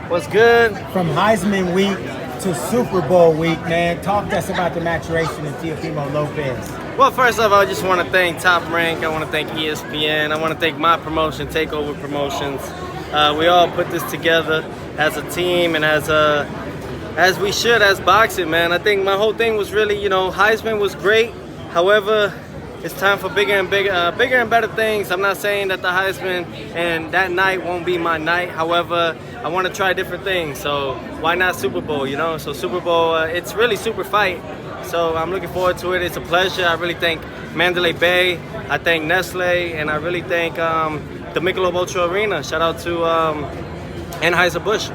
What's good? From Heisman week to Super Bowl week, man. Talk to us about the maturation of Teofimo Lopez. Well, first off, I just want to thank Top Rank. I want to thank ESPN. I want to thank my promotion, Takeover Promotions. We all put this together as a team and as we should as boxing, man. I think my whole thing was really, Heisman was great. However, it's time for bigger and better things. I'm not saying that the Heisman and that night won't be my night. However, I want to try different things. So why not Super Bowl, So Super Bowl, it's really super fight. So I'm looking forward to it. It's a pleasure. I really thank Mandalay Bay. I thank Nestle. And I really thank the Michelob Ultra Arena. Shout out to Anheuser-Busch.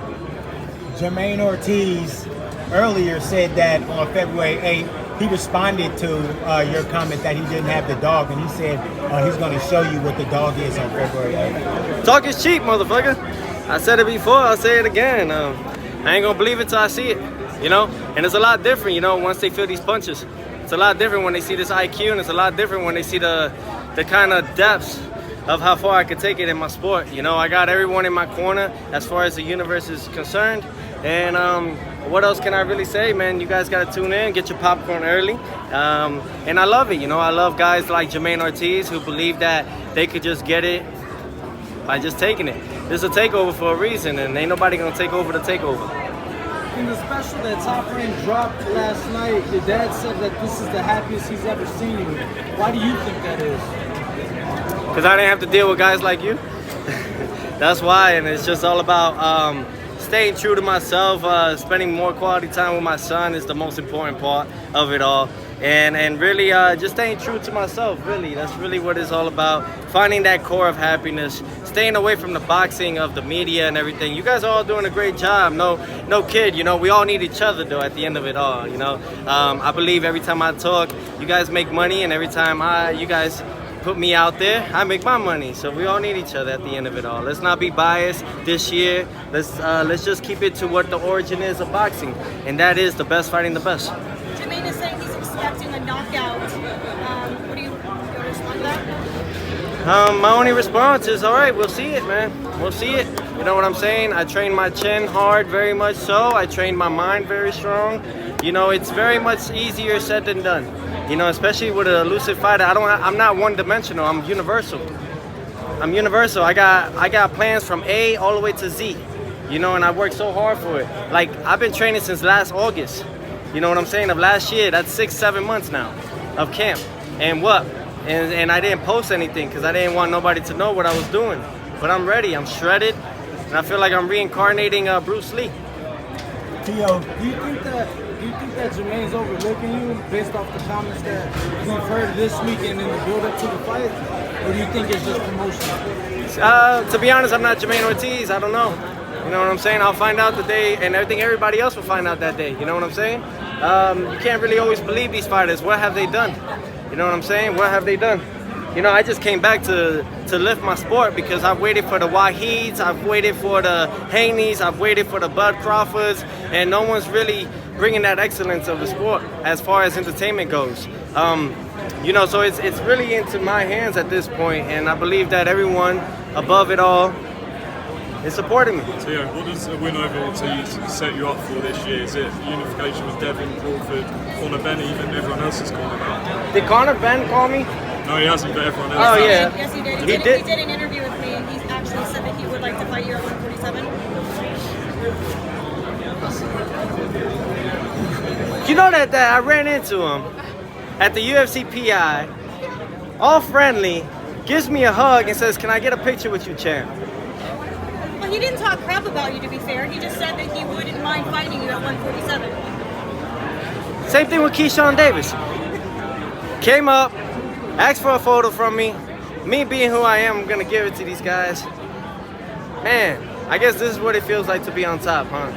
Jermaine Ortiz earlier said that on February 8th, he responded to your comment that he didn't have the dog, and he said he's going to show you what the dog is on February 8th. Talk is cheap, motherfucker. I said it before, I'll say it again. I ain't going to believe it till I see it, And it's a lot different, once they feel these punches. It's a lot different when they see this IQ, and it's a lot different when they see the kind of depths of how far I could take it in my sport. I got everyone in my corner as far as the universe is concerned. And what else can I really say, man? You guys got to tune in, get your popcorn early. And I love it, I love guys like Jermaine Ortiz who believe that they could just get it by just taking it. This is a takeover for a reason, and ain't nobody going to take over the takeover. In the special that Top Rank dropped last night, your dad said that this is the happiest he's ever seen you. Why do you think that is? Because I didn't have to deal with guys like you. That's why, and it's just all about staying true to myself. Spending more quality time with my son is the most important part of it all. And really just staying true to myself, really. That's really what it's all about. Finding that core of happiness. Staying away from the boxing of the media and everything. You guys are all doing a great job. No kid, we all need each other though at the end of it all, I believe every time I talk, you guys make money, and every time you guys put me out there, I make my money. So we all need each other at the end of it all. Let's not be biased this year. Let's just keep it to what the origin is of boxing, and that is the best fighting the best. Jermaine is saying he's expecting a knockout. What do you respond to that? My only response is, all right, we'll see it, man. We'll see it. You know what I'm saying? I train my chin hard, very much so. I train my mind very strong. It's very much easier said than done. Especially with an elusive fighter. I'm not one-dimensional. I'm universal. I got plans from A all the way to Z. And I work so hard for it. Like, I've been training since last August. You know what I'm saying? Of last year. That's 6-7 months now of camp. And what? And I didn't post anything because I didn't want nobody to know what I was doing. But I'm ready. I'm shredded. And I feel like I'm reincarnating Bruce Lee. Theo, do you think that Jermaine's overlooking you based off the comments that we've heard this weekend in the build-up to the fight? Or do you think it's just promotion? To be honest, I'm not Jermaine Ortiz. I don't know. You know what I'm saying? I'll find out the day, and I think everybody else will find out that day. You know what I'm saying? You can't really always believe these fighters. What have they done? You know what I'm saying? What have they done? I just came back to lift my sport because I've waited for the Waheeds, I've waited for the Haneys, I've waited for the Bud Crawfords, and no one's really bringing that excellence of the sport as far as entertainment goes. So it's really into my hands at this point, and I believe that everyone above it all is supporting me. Theo, what does a win over Ortiz set you up for this year? Is it unification with Devin, Crawford, Conor, Benn, even everyone else is calling out? Did Conor Benn call me? No, he hasn't, but everyone else. Oh, yeah. Yes, he did. He did an interview with me, and he actually said that he would like to fight you at 147. That I ran into him at the UFC PI, all friendly, gives me a hug and says, "Can I get a picture with you, champ?" Well, he didn't talk crap about you, to be fair. He just said that he wouldn't mind fighting you at 147. Same thing with Keyshawn Davis. Came up, asked for a photo from me. Me being who I am, I'm gonna give it to these guys. Man, I guess this is what it feels like to be on top, huh?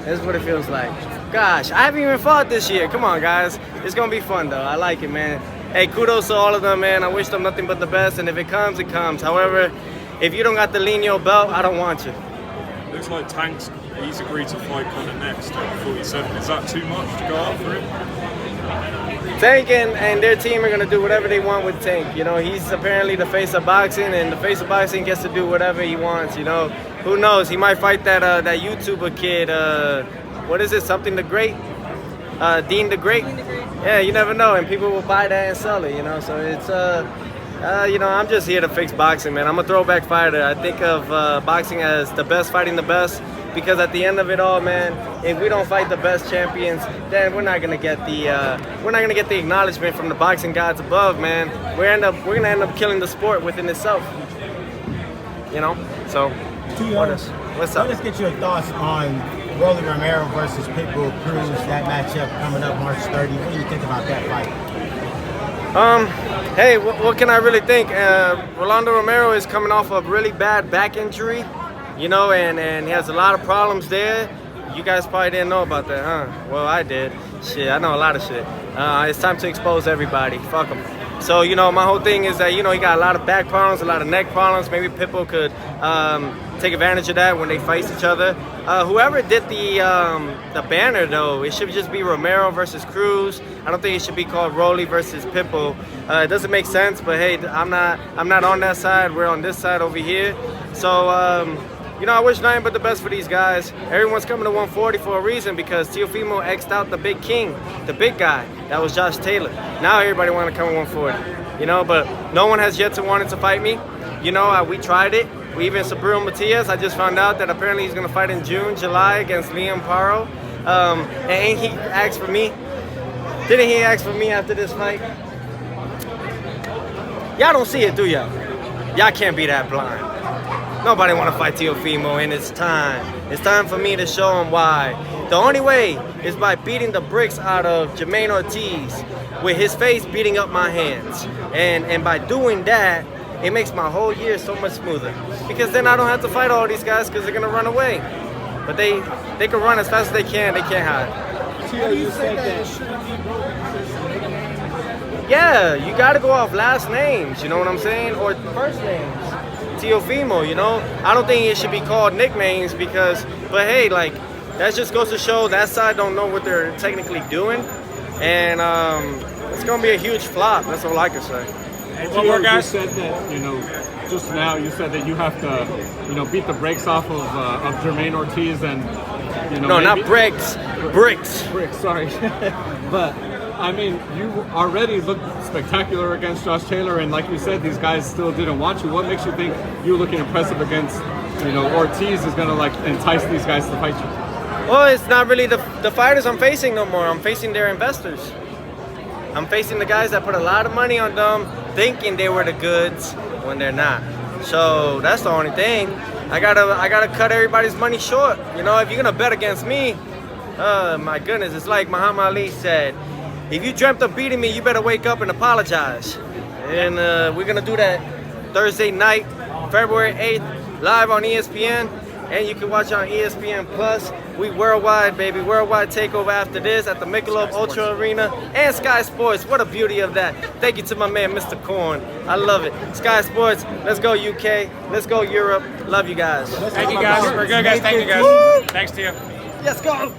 This is what it feels like. Gosh, I haven't even fought this year. Come on, guys. It's gonna be fun, though. I like it, man. Hey, kudos to all of them, man. I wish them nothing but the best, and if it comes, it comes. However, if you don't got the Lino belt, I don't want you. Looks like Tank's, he's agreed to fight Conor next at 47. Is that too much to go out for him? Tank and their team are going to do whatever they want with Tank. He's apparently the face of boxing, and the face of boxing gets to do whatever he wants, Who knows? He might fight that YouTuber kid. What is it? Something the Great? Dean the Great? Yeah, you never know. And people will buy that and sell it, you know? So it's, you know, I'm just here to fix boxing, man. I'm a throwback fighter. I think of boxing as the best fighting the best. Because at the end of it all, man, if we don't fight the best champions, then we're not gonna get the acknowledgement from the boxing gods above, man. We're gonna end up killing the sport within itself. You know? So what's up? Let us get your thoughts on Rolly Romero versus Pitbull Cruz, that matchup coming up March 30. What do you think about that fight? Hey, what can I really think? Rolando Romero is coming off a really bad back injury. You know, and he has a lot of problems there. You guys probably didn't know about that, huh? Well, I did. Shit, I know a lot of shit. It's time to expose everybody. Fuck them. So, you know, my whole thing is that, you know, he got a lot of back problems, a lot of neck problems. Maybe Pitbull could take advantage of that when they face each other. Whoever did the banner, though, it should just be Romero versus Cruz. I don't think it should be called Rolly versus Pitbull. It doesn't make sense, but hey, I'm not on that side. We're on this side over here. So, you know, I wish nothing but the best for these guys. Everyone's coming to 140 for a reason because Teofimo X'd out the big king, the big guy. That was Josh Taylor. Now everybody want to come to 140. You know, but no one has yet wanted to fight me. You know, we tried it. We even Sabril Matias. I just found out that apparently he's going to fight in June, July against Liam Paro. And he asked for me. Didn't he ask for me after this fight? Y'all don't see it, do y'all? Y'all can't be that blind. Nobody want to fight Teofimo, and it's time. It's time for me to show him why. The only way is by beating the bricks out of Jermaine Ortiz with his face beating up my hands. And by doing that, it makes my whole year so much smoother. Because then I don't have to fight all these guys because they're going to run away. But they can run as fast as they can. They can't hide. How do you say that? Yeah, you got to go off last names, you know what I'm saying? Or first names. Teofimo, you know? I don't think it should be called nicknames because, but hey, like, that just goes to show that side don't know what they're technically doing. And it's going to be a huge flop. That's all I can say. One more, guys. You said that, you know, just now you said that you have to, you know, beat the brakes off of Jermaine Ortiz and, you know. No, not brakes, bricks. Bricks, sorry. But, I mean, you already looked spectacular against Josh Taylor, and like you said, these guys still didn't want you. What makes you think you looking impressive against, you know, Ortiz is going to, like, entice these guys to fight you? Well, it's not really the fighters I'm facing no more. I'm facing their investors. I'm facing the guys that put a lot of money on them, thinking they were the goods when they're not. So that's the only thing. I gotta cut everybody's money short. You know, if you're gonna bet against me, my goodness, it's like Muhammad Ali said, if you dreamt of beating me, you better wake up and apologize. And we're gonna do that Thursday night, February 8th, live on ESPN. And you can watch on ESPN Plus. We worldwide, baby. Worldwide takeover after this at the Michelob Ultra Arena and Sky Sports. What a beauty of that. Thank you to my man, Mr. Corn. I love it. Sky Sports, let's go UK. Let's go Europe. Love you guys. Thank you guys. We're good, guys. Thank you guys. Woo! Thanks to you. Let's go.